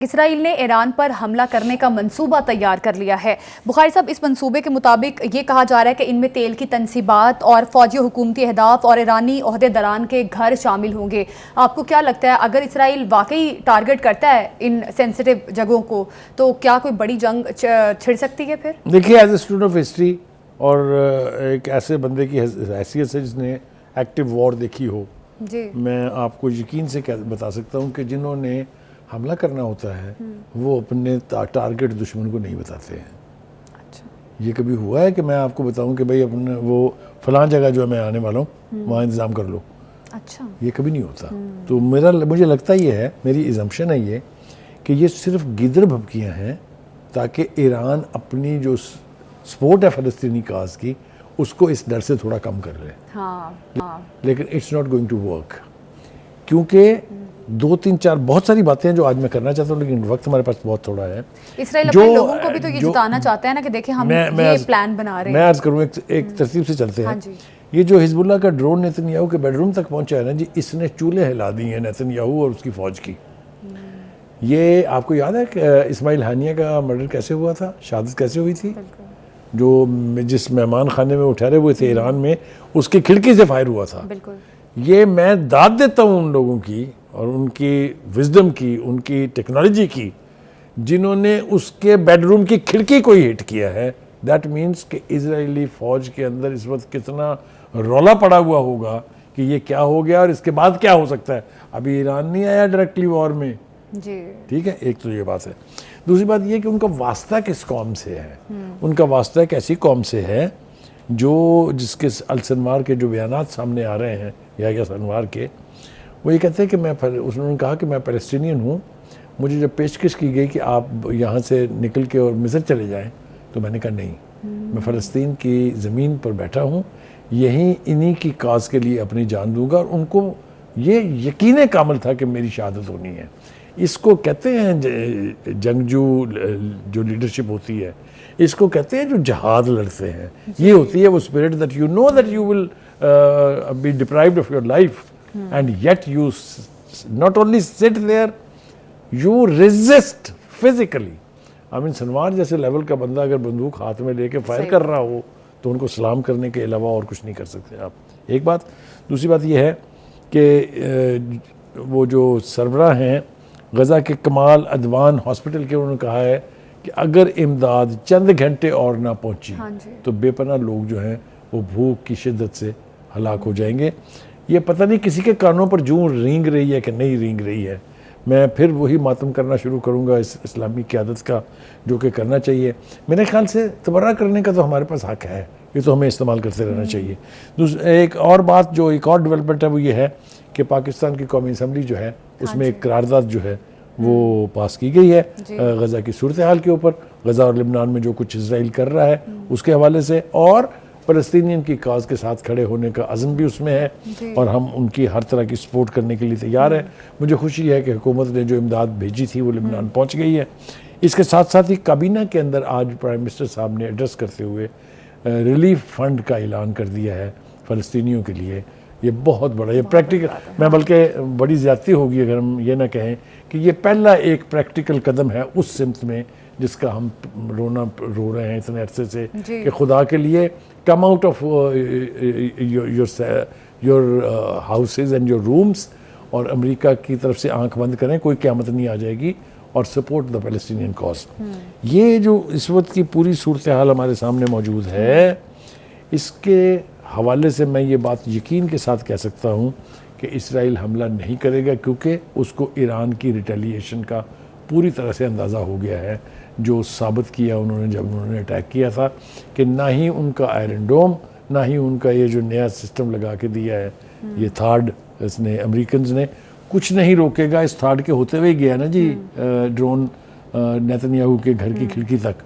اسرائیل نے ایران پر حملہ کرنے کا منصوبہ تیار کر لیا ہے۔ بخاری صاحب، اس منصوبے کے مطابق یہ کہا جا رہا ہے کہ ان میں تیل کی تنصیبات اور فوجی حکومتی اہداف اور ایرانی عہدیداران کے گھر شامل ہوں گے۔ آپ کو کیا لگتا ہے اگر اسرائیل واقعی ٹارگٹ کرتا ہے ان سینسٹیو جگہوں کو تو کیا کوئی بڑی جنگ چھڑ سکتی ہے پھر؟ دیکھیے، as a student of history اور ایک ایسے بندے کی حیثیت سے جس نے ایکٹیو وار دیکھی ہو، میں آپ کو یقین سے بتا سکتا ہوں کہ جنہوں نے حملہ کرنا ہوتا ہے وہ اپنے ٹارگٹ دشمن کو نہیں بتاتے ہیں۔ یہ کبھی ہوا ہے کہ میں آپ کو بتاؤں کہ بھائی اپنے وہ فلاں جگہ جو ہے میں آنے والا ہوں وہاں انتظام کر لو؟ یہ کبھی نہیں ہوتا۔ تو مجھے لگتا یہ ہے، میری ایزمپشن ہے یہ کہ یہ صرف گدر بھبکیاں ہیں تاکہ ایران اپنی جو سپورٹ ہے فلسطینی کاز کی اس کو اس ڈر سے تھوڑا کم کر لے۔ لیکن it's not going to work, کیونکہ دو تین چار بہت ساری باتیں ہیں جو آج میں کرنا چاہتا ہوں، لیکن وقت ہمارے پاس بہت تھوڑا ہے۔ اسرائیل اپنے لوگوں کو بھی تو یہ جتانا چاہتا ہے نا کہ دیکھیں ہم یہ پلان بنا رہے ہیں۔ میں عرض کروں ایک ترتیب سے چلتے ہیں۔ یہ جو حزب اللہ کا ڈرون نیتن یاہو کے بیڈ روم تک پہنچا ہے نا جی، اس نے چولہے ہلا دی ہیں نیتن یاہو اور اس کی فوج کی۔ یہ آپ کو یاد ہے کہ اسماعیل ہانیہ کا مرڈر کیسے ہوا تھا، شہادت کیسے ہوئی تھی؟ جو جس مہمان خانے میں وہ ٹھہرے ہوئے تھے ایران میں، اس کی کھڑکی سے فائر ہوا تھا۔ یہ میں داد دیتا ہوں ان لوگوں کی اور ان کی وزڈم کی، ان کی ٹیکنالوجی کی، جنہوں نے اس کے بیڈ روم کی کھڑکی کو ہی ہٹ کیا ہے۔ دیٹ مینس کہ اسرائیلی فوج کے اندر اس وقت کتنا رولا پڑا ہوا ہوگا کہ یہ کیا ہو گیا اور اس کے بعد کیا ہو سکتا ہے۔ ابھی ایران نہیں آیا ڈائریکٹلی وار میں، ٹھیک ہے، ایک تو یہ بات ہے۔ دوسری بات یہ کہ ان کا واسطہ کس قوم سے ہے؟ ان کا واسطہ ایک ایسی قوم سے ہے جس کے السنوار کے جو بیانات سامنے آ رہے ہیں یا سنوار کے، وہ یہ کہتے ہیں کہ انہوں نے کہا کہ میں پیلسٹینین ہوں۔ مجھے جب پیشکش کی گئی کہ آپ یہاں سے نکل کے اور مصر چلے جائیں تو میں نے کہا نہیں، میں فلسطین کی زمین پر بیٹھا ہوں، یہیں انہی کی کاز کے لیے اپنی جان دوں گا۔ اور ان کو یہ یقین کامل تھا کہ میری شہادت ہونی ہے۔ اس کو کہتے ہیں جنگجو جو لیڈرشپ ہوتی ہے، اس کو کہتے ہیں جو جہاد لڑتے ہیں۔ یہ ہوتی ہے وہ spirit that you know that you will be deprived of your life and yet you not only sit there, you resist physically. Amin Sinwar جیسے لیول کا بندہ اگر بندوق ہاتھ میں لے کے فائر کر رہا ہو تو ان کو سلام کرنے کے علاوہ اور کچھ نہیں کر سکتے آپ۔ ایک بات۔ دوسری بات یہ ہے کہ وہ جو سربراہ ہیں غزہ کے کمال ادوان ہاسپٹل کے، انہوں نے کہا ہے کہ اگر امداد چند گھنٹے اور نہ پہنچی تو بے پناہ لوگ جو ہیں وہ بھوک کی شدت سے ہلاک ہو جائیں گے۔ یہ پتہ نہیں کسی کے کانوں پر جوں رینگ رہی ہے کہ نہیں رینگ رہی ہے۔ میں پھر وہی ماتم کرنا شروع کروں گا اس اسلامی قیادت کا جو کہ کرنا چاہیے۔ میرے خیال سے تبرہ کرنے کا تو ہمارے پاس حق ہے، یہ تو ہمیں استعمال کرتے رہنا چاہیے۔ ایک اور بات جو ایک اور ڈیولپمنٹ ہے وہ یہ ہے کہ پاکستان کی قومی اسمبلی جو ہے اس میں ایک قرارداد جو ہے وہ پاس کی گئی ہے غزہ کی صورتحال کے اوپر، غزہ اور لبنان میں جو کچھ اسرائیل کر رہا ہے اس کے حوالے سے، اور فلسطینین کی کاز کے ساتھ کھڑے ہونے کا عزم بھی اس میں ہے اور ہم ان کی ہر طرح کی سپورٹ کرنے کے لیے تیار ہیں۔ مجھے خوشی ہے کہ حکومت نے جو امداد بھیجی تھی وہ لبنان پہنچ گئی ہے۔ اس کے ساتھ ساتھ ہی کابینہ کے اندر آج پرائم منسٹر صاحب نے ایڈریس کرتے ہوئے ریلیف فنڈ کا اعلان کر دیا ہے فلسطینیوں کے لیے۔ یہ بہت بڑا، یہ پریکٹیکل، میں بلکہ بڑی زیادتی ہوگی اگر ہم یہ نہ کہیں کہ یہ پہلا ایک پریکٹیکل قدم ہے اس سمت میں جس کا ہم رو رہے ہیں اتنے عرصے سے کہ خدا کے لیے come out of your houses and your rooms, اور امریکہ کی طرف سے آنکھ بند کریں، کوئی قیامت نہیں آ جائے گی، اور سپورٹ دا پیلسٹینین کاز۔ یہ جو اس وقت کی پوری صورتحال ہمارے سامنے موجود ہے، اس کے حوالے سے میں یہ بات یقین کے ساتھ کہہ سکتا ہوں کہ اسرائیل حملہ نہیں کرے گا، کیونکہ اس کو ایران کی ریٹیلیشن کا پوری طرح سے اندازہ ہو گیا ہے، جو ثابت کیا جب انہوں نے اٹیک کیا تھا کہ نہ ہی ان کا آئرن ڈوم، نہ ہی ان کا یہ جو نیا سسٹم لگا کے دیا ہے یہ تھارڈ، اس نے امریکنز نے کچھ نہیں روکے گا۔ اس تھارڈ کے ہوتے ہوئے گیا نا جی ڈرون نیتن یاہو کے گھر کی کھڑکی تک۔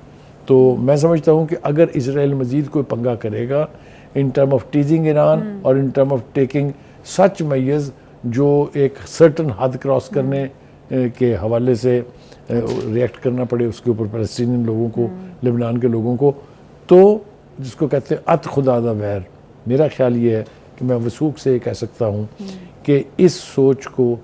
تو میں سمجھتا ہوں کہ اگر اسرائیل مزید کوئی پنگا کرے گا in term of teasing Iran اور in term of taking such measures جو ایک سرٹن حد کراس کرنے کے حوالے سے ریئیکٹ کرنا پڑے اس کے اوپر فلسطینی لوگوں کو، لبنان کے لوگوں کو، تو جس کو کہتے ہیں ات خدا دا ویر، میرا خیال یہ ہے کہ میں وثوق سے یہ کہہ سکتا ہوں کہ اس سوچ کو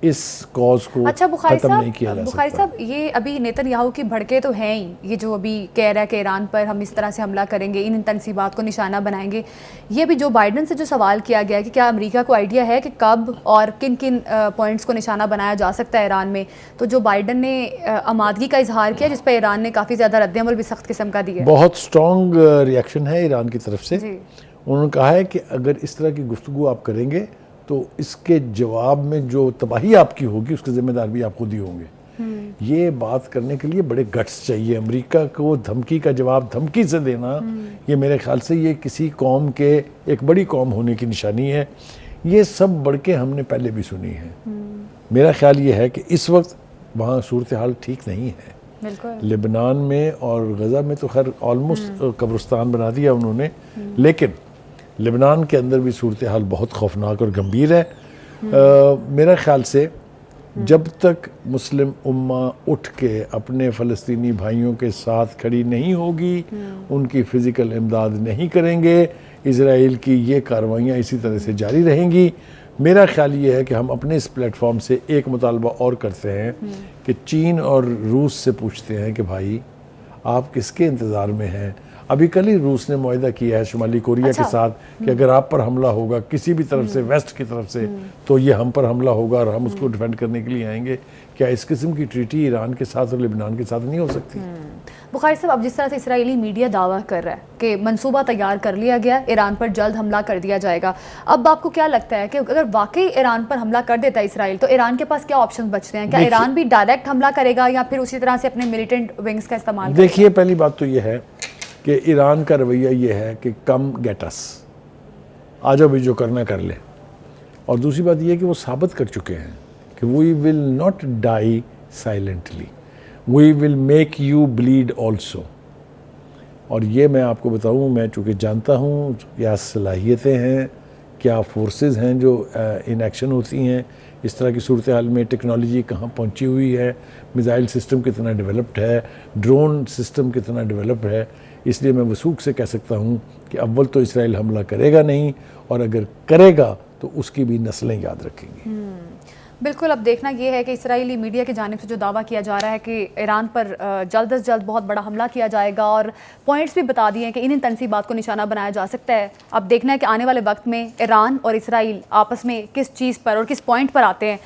اس کاز کو اچھا بخاری ختم نہیں کیا صاحب، جا بخاری سکتا. صاحب یہ ابھی نیتن یاہو کی بھڑکے تو ہیں ہی، یہ جو ابھی کہہ رہا ہے کہ ایران پر ہم اس طرح سے حملہ کریں گے، ان تنصیبات کو نشانہ بنائیں گے. یہ بھی جو بائیڈن سے جو سوال کیا گیا کہ کیا امریکہ کو آئیڈیا ہے کہ کب اور کن کن پوائنٹس کو نشانہ بنایا جا سکتا ہے ایران میں، تو جو بائیڈن نے آمادگی کا اظہار کیا جس پہ ایران نے کافی زیادہ رد عمل بھی سخت قسم کا دیا ہے. بہت اسٹرانگ ریئیکشن ہے ایران کی طرف سے. جی انہوں نے کہا ہے کہ اگر اس طرح کی گفتگو آپ کریں گے تو اس کے جواب میں جو تباہی آپ کی ہوگی اس کے ذمہ دار بھی آپ خود ہی ہوں گے. یہ بات کرنے کے لیے بڑے گٹس چاہیے. امریکہ کو دھمکی کا جواب دھمکی سے دینا، یہ میرے خیال سے یہ کسی قوم کے ایک بڑی قوم ہونے کی نشانی ہے. یہ سب بڑھ کے ہم نے پہلے بھی سنی ہے. میرا خیال یہ ہے کہ اس وقت وہاں صورتحال ٹھیک نہیں ہے. بالکل. لبنان میں اور غزہ میں تو خیر آلموسٹ قبرستان بنا دیا انہوں نے، لیکن لبنان کے اندر بھی صورتحال بہت خوفناک اور گمبھیر ہے. میرا خیال سے جب تک مسلم امہ اٹھ کے اپنے فلسطینی بھائیوں کے ساتھ کھڑی نہیں ہوگی، ان کی فزیکل امداد نہیں کریں گے، اسرائیل کی یہ کارروائیاں اسی طرح سے جاری رہیں گی. میرا خیال یہ ہے کہ ہم اپنے اس پلیٹ فارم سے ایک مطالبہ اور کرتے ہیں کہ چین اور روس سے پوچھتے ہیں کہ بھائی آپ کس کے انتظار میں ہیں. ابھی کل ہی روس نے معاہدہ کیا ہے شمالی کوریا کے ساتھ کہ اگر آپ پر حملہ ہوگا کسی بھی طرف سے، ویسٹ کی طرف سے، تو یہ ہم پر حملہ ہوگا اور ہم اس کو ڈیفینڈ کرنے کے لیے آئیں گے. کیا اس قسم کی ٹریٹی ایران کے ساتھ اور لبنان کے ساتھ نہیں ہو سکتی؟ بخاری صاحب، اب جس طرح سے اسرائیلی میڈیا دعویٰ کر رہا ہے کہ منصوبہ تیار کر لیا گیا، ایران پر جلد حملہ کر دیا جائے گا، اب آپ کو کیا لگتا ہے کہ اگر واقعی ایران پر حملہ کر دیتا ہے اسرائیل تو ایران کے پاس کیا آپشن بچتے ہیں؟ کیا ایران بھی ڈائریکٹ حملہ کرے گا یا پھر اسی طرح سے اپنے ملیٹنٹ ونگز کا استعمال کرے گا؟ دیکھیے، پہلی بات تو یہ ہے کہ ایران کا رویہ یہ ہے کہ کم گیٹ اس، آ جاؤ بھی جو کرنا کر لے. اور دوسری بات یہ ہے کہ وہ ثابت کر چکے ہیں کہ we will not die silently, we will make you bleed also. اور یہ میں آپ کو بتاؤں، میں چونکہ جانتا ہوں کیا صلاحیتیں ہیں، کیا فورسز ہیں جو ان ایکشن ہوتی ہیں اس طرح کی صورتحال میں، ٹیکنالوجی کہاں پہنچی ہوئی ہے، میزائل سسٹم کتنا ڈیولپڈ ہے، ڈرون سسٹم کتنا ڈیولپڈ ہے. اس لیے میں وثوق سے کہہ سکتا ہوں کہ اول تو اسرائیل حملہ کرے گا نہیں، اور اگر کرے گا تو اس کی بھی نسلیں یاد رکھیں گی. بالکل. اب دیکھنا یہ ہے کہ اسرائیلی میڈیا کی جانب سے جو دعویٰ کیا جا رہا ہے کہ ایران پر جلد از جلد بہت بڑا حملہ کیا جائے گا، اور پوائنٹس بھی بتا دیے ہیں کہ ان تنصیبات کو نشانہ بنایا جا سکتا ہے. اب دیکھنا ہے کہ آنے والے وقت میں ایران اور اسرائیل آپس میں کس چیز پر اور کس پوائنٹ پر آتے ہیں.